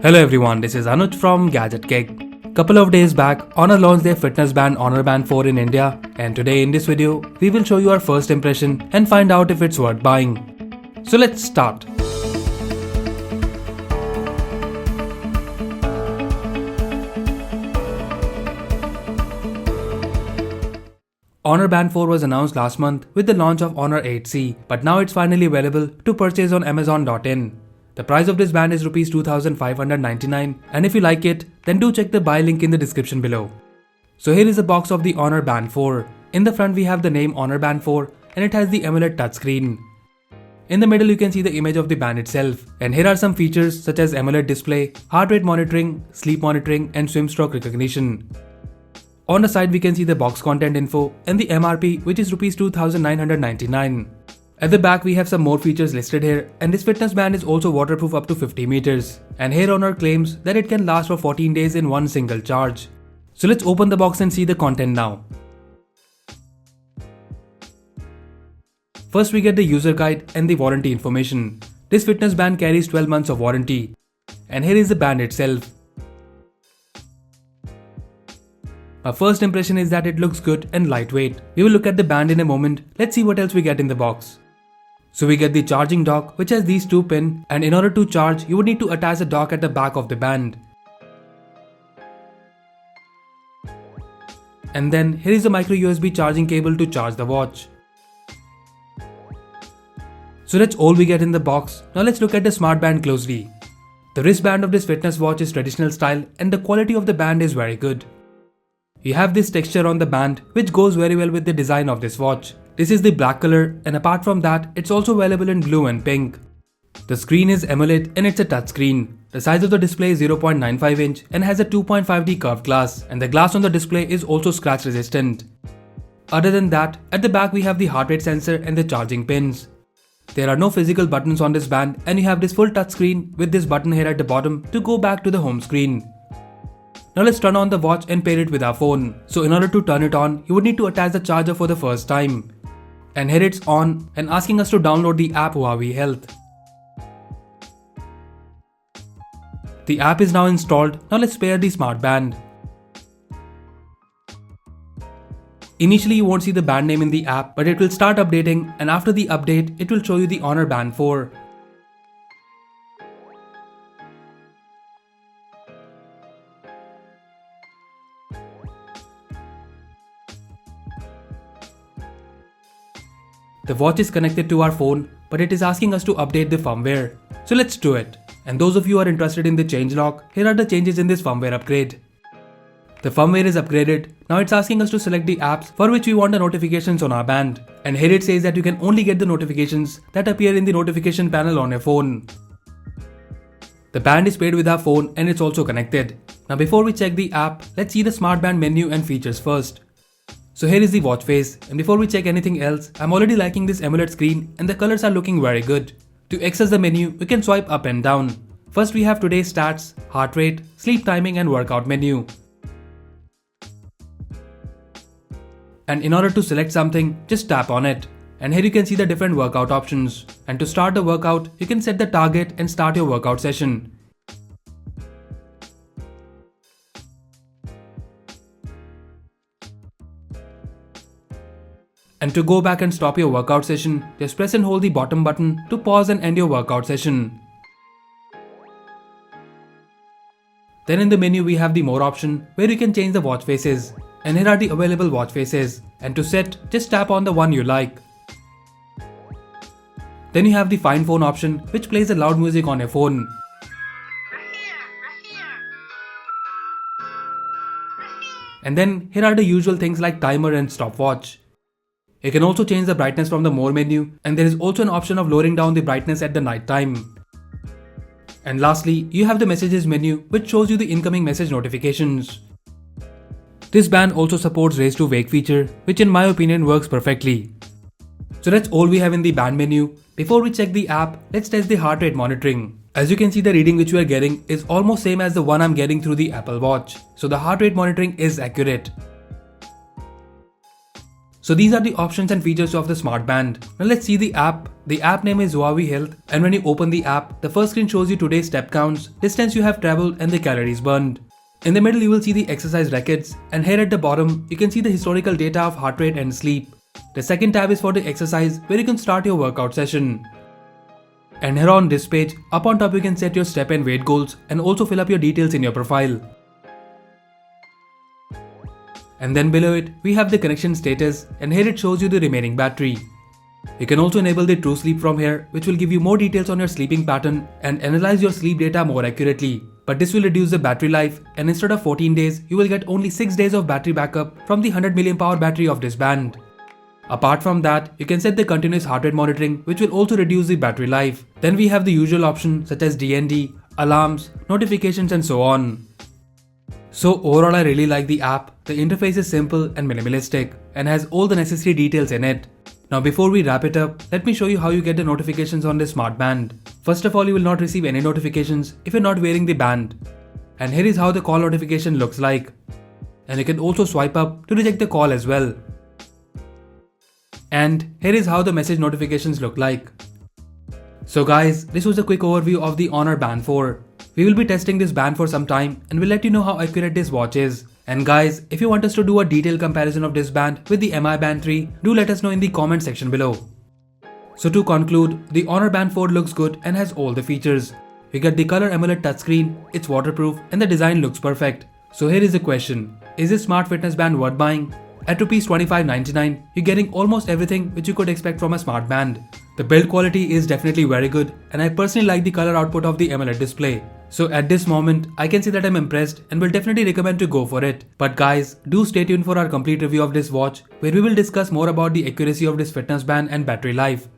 Hello everyone, this is Anuj from Gadget. Couple of days back, Honor launched their fitness band Honor Band 4 in India, and today in this video, we will show you our first impression and find out if it's worth buying. So let's start. Honor Band 4 was announced last month with the launch of Honor 8C, but now it's finally available to purchase on Amazon.in. The price of this band is Rs 2599, and if you like it, then do check the buy link in the description below. So here is a box of the Honor Band 4. In the front we have the name Honor Band 4 and it has the AMOLED touchscreen. In the middle you can see the image of the band itself, and here are some features such as AMOLED display, heart rate monitoring, sleep monitoring and swim stroke recognition. On the side we can see the box content info and the MRP, which is Rs 2999. At the back we have some more features listed here, and this fitness band is also waterproof up to 50 meters. And here Honor claims that it can last for 14 days in one single charge. So let's open the box and see the content now. First we get the user guide and the warranty information. This fitness band carries 12 months of warranty. And here is the band itself. Our first impression is that it looks good and lightweight. We will look at the band in a moment. Let's see what else we get in the box. So we get the charging dock, which has these two pins, and in order to charge you would need to attach the dock at the back of the band. And then here is a micro USB charging cable to charge the watch. So that's all we get in the box. Now let's look at the smart band closely. The wristband of this fitness watch is traditional style and the quality of the band is very good. You have this texture on the band which goes very well with the design of this watch. This is the black color, and apart from that, it's also available in blue and pink. The screen is AMOLED and it's a touchscreen. The size of the display is 0.95 inch and has a 2.5D curved glass, and the glass on the display is also scratch resistant. Other than that, at the back we have the heart rate sensor and the charging pins. There are no physical buttons on this band, and you have this full touchscreen with this button here at the bottom to go back to the home screen. Now let's turn on the watch and pair it with our phone. So in order to turn it on, you would need to attach the charger for the first time. And here it's on and asking us to download the app Huawei Health. The app is now installed. Now let's pair the smart band. Initially you won't see the band name in the app, but it will start updating, and after the update it will show you the Honor Band 4. The watch is connected to our phone, but it is asking us to update the firmware. So let's do it. And those of you who are interested in the changelog, here are the changes in this firmware upgrade. The firmware is upgraded. Now it's asking us to select the apps for which we want the notifications on our band. And here it says that you can only get the notifications that appear in the notification panel on your phone. The band is paired with our phone and it's also connected. Now before we check the app, let's see the smart band menu and features first. So here is the watch face, and before we check anything else, I'm already liking this AMOLED screen and the colors are looking very good. To access the menu, we can swipe up and down. First we have today's stats, heart rate, sleep timing and workout menu. And in order to select something, just tap on it. And here you can see the different workout options. And to start the workout, you can set the target and start your workout session. And to go back and stop your workout session, just press and hold the bottom button to pause and end your workout session. Then in the menu we have the more option where you can change the watch faces. And here are the available watch faces. And to set, just tap on the one you like. Then you have the find phone option, which plays the loud music on your phone. And then here are the usual things like timer and stopwatch. You can also change the brightness from the more menu, and there is also an option of lowering down the brightness at the night time. And lastly, you have the messages menu, which shows you the incoming message notifications. This band also supports raise to wake feature, which in my opinion works perfectly. So that's all we have in the band menu. Before we check the app, let's test the heart rate monitoring. As you can see, the reading which we are getting is almost same as the one I'm getting through the Apple Watch. So the heart rate monitoring is accurate. So these are the options and features of the smart band. Now let's see the app. The app name is Huawei Health, and when you open the app, the first screen shows you today's step counts, distance you have traveled and the calories burned. In the middle you will see the exercise records, and here at the bottom you can see the historical data of heart rate and sleep. The second tab is for the exercise, where you can start your workout session. And here on this page, up on top you can set your step and weight goals and also fill up your details in your profile. And then below it, we have the connection status, and here it shows you the remaining battery. You can also enable the True Sleep from here, which will give you more details on your sleeping pattern and analyze your sleep data more accurately. But this will reduce the battery life, and instead of 14 days, you will get only 6 days of battery backup from the 100 mAh battery of this band. Apart from that, you can set the continuous heart rate monitoring, which will also reduce the battery life. Then we have the usual options such as DND, alarms, notifications and so on. So overall I really like the app. The interface is simple and minimalistic and has all the necessary details in it. Now before we wrap it up, let me show you how you get the notifications on this smart band. First of all, you will not receive any notifications if you're not wearing the band. And here is how the call notification looks like. And you can also swipe up to reject the call as well. And here is how the message notifications look like. So guys, this was a quick overview of the Honor Band 4. We will be testing this band for some time and we'll let you know how accurate this watch is. And guys, if you want us to do a detailed comparison of this band with the MI Band 3, do let us know in the comment section below. So to conclude, the Honor Band 4 looks good and has all the features. You get the color AMOLED touchscreen, it's waterproof and the design looks perfect. So here is the question, is this smart fitness band worth buying? At Rs 25.99, you're getting almost everything which you could expect from a smart band. The build quality is definitely very good and I personally like the color output of the AMOLED display. So at this moment, I can say that I'm impressed and will definitely recommend to go for it. But guys, do stay tuned for our complete review of this watch, where we will discuss more about the accuracy of this fitness band and battery life.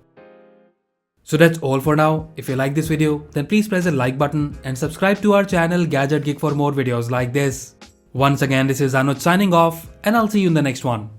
So that's all for now. If you like this video, then please press the like button and subscribe to our channel Gadget Geek for more videos like this. Once again, this is Anuj signing off, and I'll see you in the next one.